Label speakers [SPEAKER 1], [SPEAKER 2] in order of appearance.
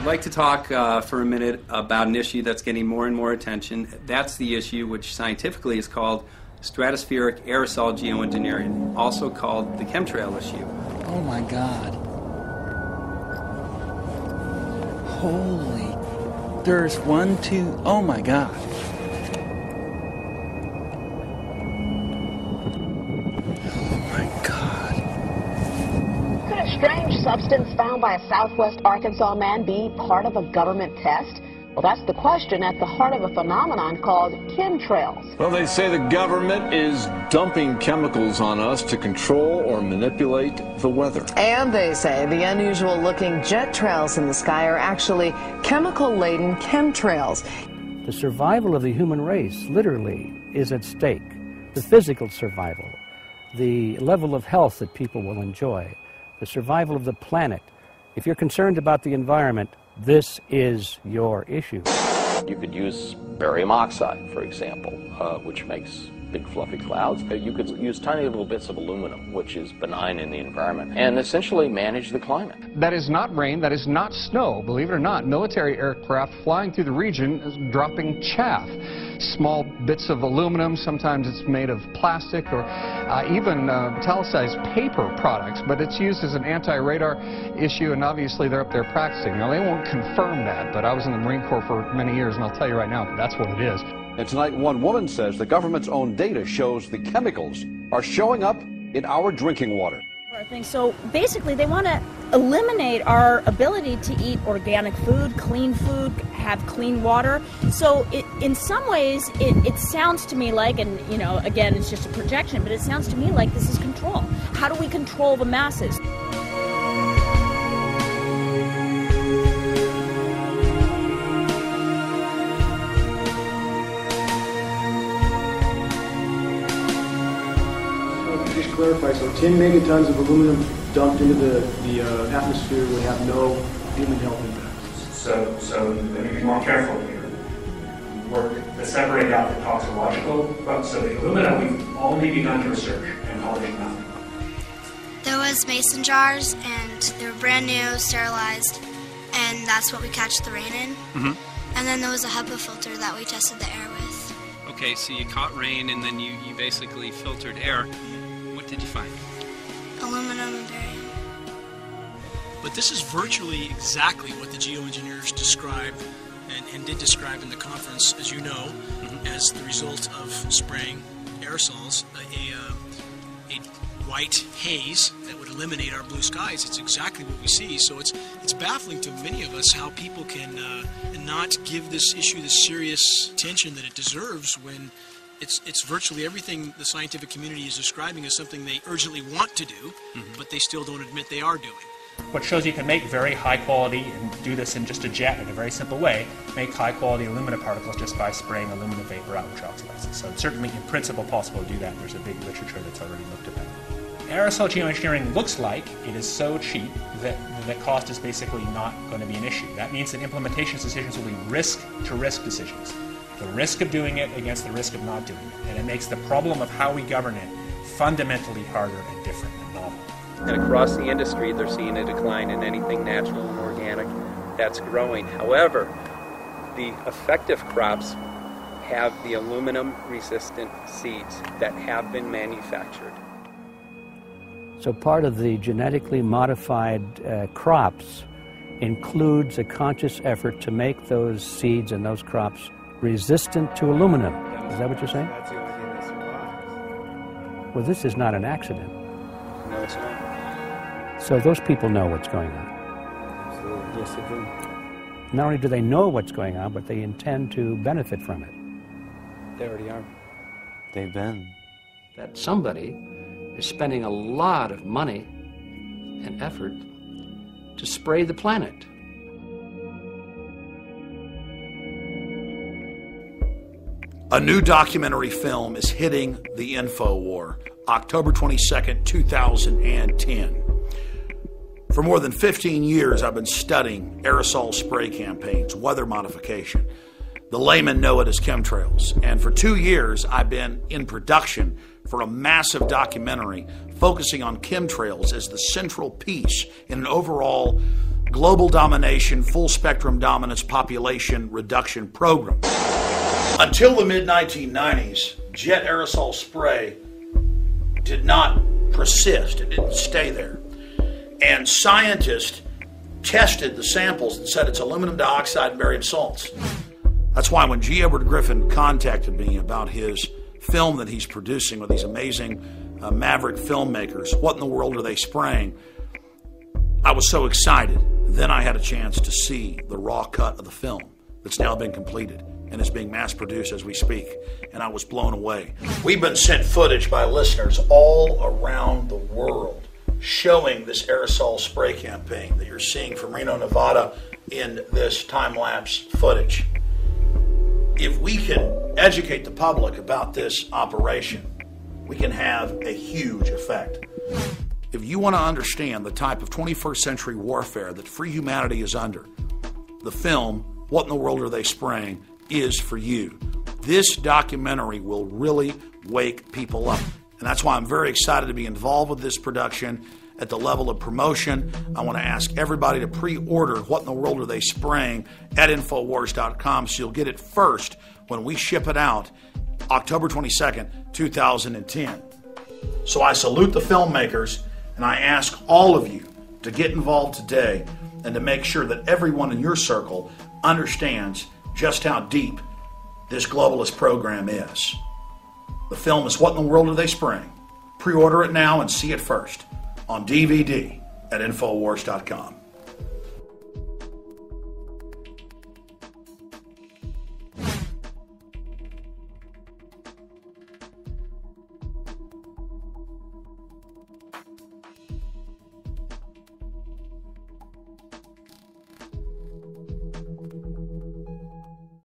[SPEAKER 1] like to talk for a minute about an issue that's getting more and more attention. That's the issue which scientifically is called stratospheric aerosol geoengineering, also called the chemtrail issue.
[SPEAKER 2] Oh my God. Holy. There's 1, 2, oh my God.
[SPEAKER 3] Could a strange substance found by a Southwest Arkansas man be part of a government test? Well, that's the question at the heart of a phenomenon called chemtrails.
[SPEAKER 4] Well, they say the government is dumping chemicals on us to control or manipulate the weather.
[SPEAKER 5] And they say the unusual-looking jet trails in the sky are actually chemical-laden chemtrails.
[SPEAKER 6] The survival of the human race, literally, is at stake. The physical survival, the level of health that people will enjoy, the survival of the planet. If you're concerned about the environment, this is your issue.
[SPEAKER 7] You could use barium oxide, for example, which makes big fluffy clouds. You could use tiny little bits of aluminum, which is benign in the environment, and essentially manage the climate.
[SPEAKER 8] That is not rain, that is not snow. Believe it or not, military aircraft flying through the region is dropping chaff. Small bits of aluminum, sometimes it's made of plastic or even italicized paper products, but it's used as an anti-radar issue, and obviously they're up there practicing. Now, they won't confirm that, but I was in the Marine Corps for many years, and I'll tell you right now, that's what it is.
[SPEAKER 9] And tonight, one woman says the government's own data shows the chemicals are showing up in our drinking water.
[SPEAKER 10] So basically, they want to eliminate our ability to eat organic food, have clean water. So in some ways, it sounds to me like, and you know, again, it's just a projection, but it sounds to me like this is control. How do we control the masses?
[SPEAKER 11] Just clarify, so 10 megatons of aluminum dumped into the atmosphere would have no human health impact.
[SPEAKER 12] So let me be more careful here. Work to separate out the toxicological, so the aluminum we've only begun to research and publish nothing.
[SPEAKER 13] There was mason jars, and they were brand new, sterilized, and that's what we catch the rain in.
[SPEAKER 1] Mm-hmm.
[SPEAKER 13] And then there was a HEPA filter that we tested the air with.
[SPEAKER 1] Okay, so you caught rain and then you basically filtered air. What did you find?
[SPEAKER 13] Aluminum and barium.
[SPEAKER 14] But this is virtually exactly what the geoengineers described and did describe in the conference, as you know, as the result of spraying aerosols, a white haze that would eliminate our blue skies. It's exactly what we see. So it's baffling to many of us how people can not give this issue the serious attention that it deserves when it's virtually everything the scientific community is describing as something they urgently want to do, but they still don't admit they are doing.
[SPEAKER 15] What shows you can make very high quality, and do this in just a jet in a very simple way, make high quality aluminum particles just by spraying aluminum vapor out, which oxidizes. So it's certainly in principle possible to do that, and there's a big literature that's already looked at that. Aerosol geoengineering looks like it is so cheap that the cost is basically not going to be an issue. That means that implementation decisions will be risk-to-risk decisions. The risk of doing it against the risk of not doing it. And it makes the problem of how we govern it fundamentally harder and different and novel.
[SPEAKER 1] And across the industry, they're seeing a decline in anything natural and organic that's growing. However, the effective crops have the aluminum-resistant seeds that have been manufactured.
[SPEAKER 6] So part of the genetically modified crops includes a conscious effort to make those seeds and those crops resistant to aluminum. Is that what you're saying?
[SPEAKER 1] That's the only thing that survives.
[SPEAKER 6] Well, this is not an accident.
[SPEAKER 1] No, it's not.
[SPEAKER 6] So those people know what's going on.
[SPEAKER 1] Absolutely. Yes, they do.
[SPEAKER 6] Not only do they know what's going on, but they intend to benefit from it.
[SPEAKER 1] They already are.
[SPEAKER 9] They've been.
[SPEAKER 6] That somebody is spending a lot of money and effort to spray the planet.
[SPEAKER 16] A new documentary film is hitting the Infowars, October 22nd, 2010. For more than 15 years, I've been studying aerosol spray campaigns, weather modification. The laymen know it as chemtrails. And for 2 years, I've been in production for a massive documentary focusing on chemtrails as the central piece in an overall global domination, full spectrum dominance population reduction program. Until the mid-1990s, jet aerosol spray did not persist. It didn't stay there. And scientists tested the samples and said it's aluminum dioxide and barium salts. That's why when G. Edward Griffin contacted me about his film that he's producing with these amazing maverick filmmakers, what in the world are they spraying? I was so excited. Then I had a chance to see the raw cut of the film that's now been completed and is being mass produced as we speak, and I was blown away. We've been sent footage by listeners all around the world showing this aerosol spray campaign that you're seeing from Reno, Nevada in this time-lapse footage. If we can educate the public about this operation, we can have a huge effect. If you want to understand the type of 21st century warfare that free humanity is under, the film, What in the World Are They Spraying?, is for you. This documentary will really wake people up. And that's why I'm very excited to be involved with this production at the level of promotion. I want to ask everybody to pre-order What in the World Are They Spraying at Infowars.com so you'll get it first when we ship it out October 22nd, 2010. So I salute the filmmakers, and I ask all of you to get involved today and to make sure that everyone in your circle understands just how deep this globalist program is. The film is What in the World Are They Spraying? Pre-order it now and see it first on DVD at Infowars.com.